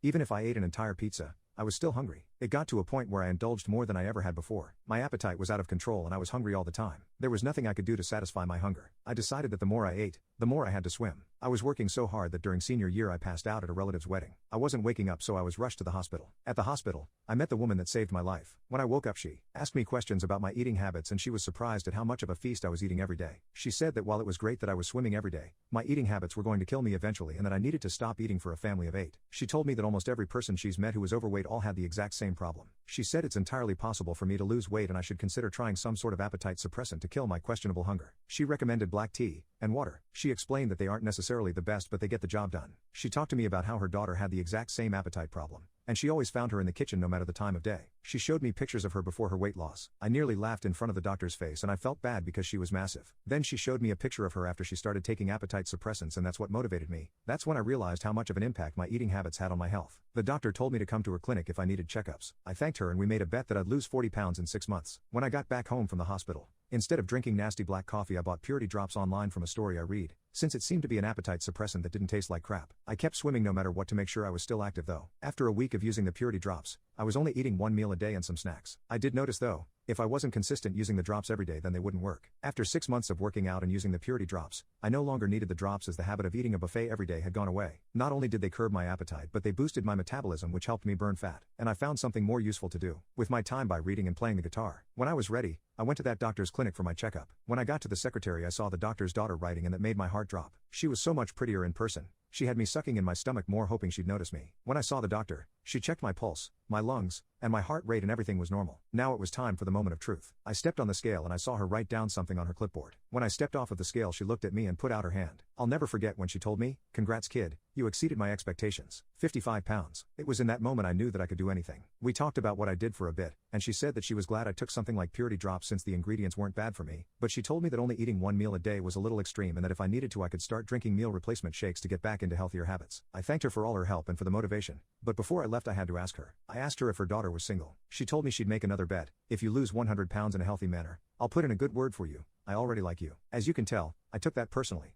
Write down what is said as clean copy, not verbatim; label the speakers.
Speaker 1: Even if I ate an entire pizza, I was still hungry. It got to a point where I indulged more than I ever had before. My appetite was out of control and I was hungry all the time. There was nothing I could do to satisfy my hunger. I decided that the more I ate, the more I had to swim. I was working so hard that during senior year I passed out at a relative's wedding. I wasn't waking up, so I was rushed to the hospital. At the hospital, I met the woman that saved my life. When I woke up, she asked me questions about my eating habits, and she was surprised at how much of a feast I was eating every day. She said that while it was great that I was swimming every day, my eating habits were going to kill me eventually and that I needed to stop eating for a family of 8. She told me that almost every person she's met who was overweight all had the exact same problem. She said it's entirely possible for me to lose weight and I should consider trying some sort of appetite suppressant to kill my questionable hunger. She recommended black tea and water. She explained that they aren't necessarily the best, but they get the job done. She talked to me about how her daughter had the exact same appetite problem, and she always found her in the kitchen no matter the time of day. She showed me pictures of her before her weight loss. I nearly laughed in front of the doctor's face and I felt bad because she was massive. Then she showed me a picture of her after she started taking appetite suppressants, and that's what motivated me. That's when I realized how much of an impact my eating habits had on my health. The doctor told me to come to her clinic if I needed checkups. I thanked her and we made a bet that I'd lose 40 pounds in 6 months. When I got back home from the hospital, instead of drinking nasty black coffee, I bought Purity Drops online from a story I read, since it seemed to be an appetite suppressant that didn't taste like crap. I kept swimming no matter what to make sure I was still active though. After a week of using the Purity Drops, I was only eating 1 meal a day and some snacks. I did notice though, if I wasn't consistent using the drops every day, then they wouldn't work. After 6 months of working out and using the Purity Drops, I no longer needed the drops as the habit of eating a buffet every day had gone away. Not only did they curb my appetite, but they boosted my metabolism, which helped me burn fat. And I found something more useful to do with my time by reading and playing the guitar. When I was ready, I went to that doctor's clinic for my checkup. When I got to the secretary, I saw the doctor's daughter writing, and that made my heart drop. She was so much prettier in person. She had me sucking in my stomach more, hoping she'd notice me. When I saw the doctor, she checked my pulse, my lungs, and my heart rate, and everything was normal. Now it was time for the moment of truth. I stepped on the scale and I saw her write down something on her clipboard. When I stepped off of the scale, she looked at me and put out her hand. I'll never forget when she told me, "Congrats kid, you exceeded my expectations. 55 pounds. It was in that moment I knew that I could do anything. We talked about what I did for a bit, and she said that she was glad I took something like Purity Drops since the ingredients weren't bad for me, but she told me that only eating 1 meal a day was a little extreme and that if I needed to I could start drinking meal replacement shakes to get back into healthier habits. I thanked her for all her help and for the motivation, but before I left I had to ask her. I asked her if her daughter was single. She told me she'd make another bet. "If you lose 100 pounds in a healthy manner, I'll put in a good word for you. I already like you." As you can tell, I took that personally.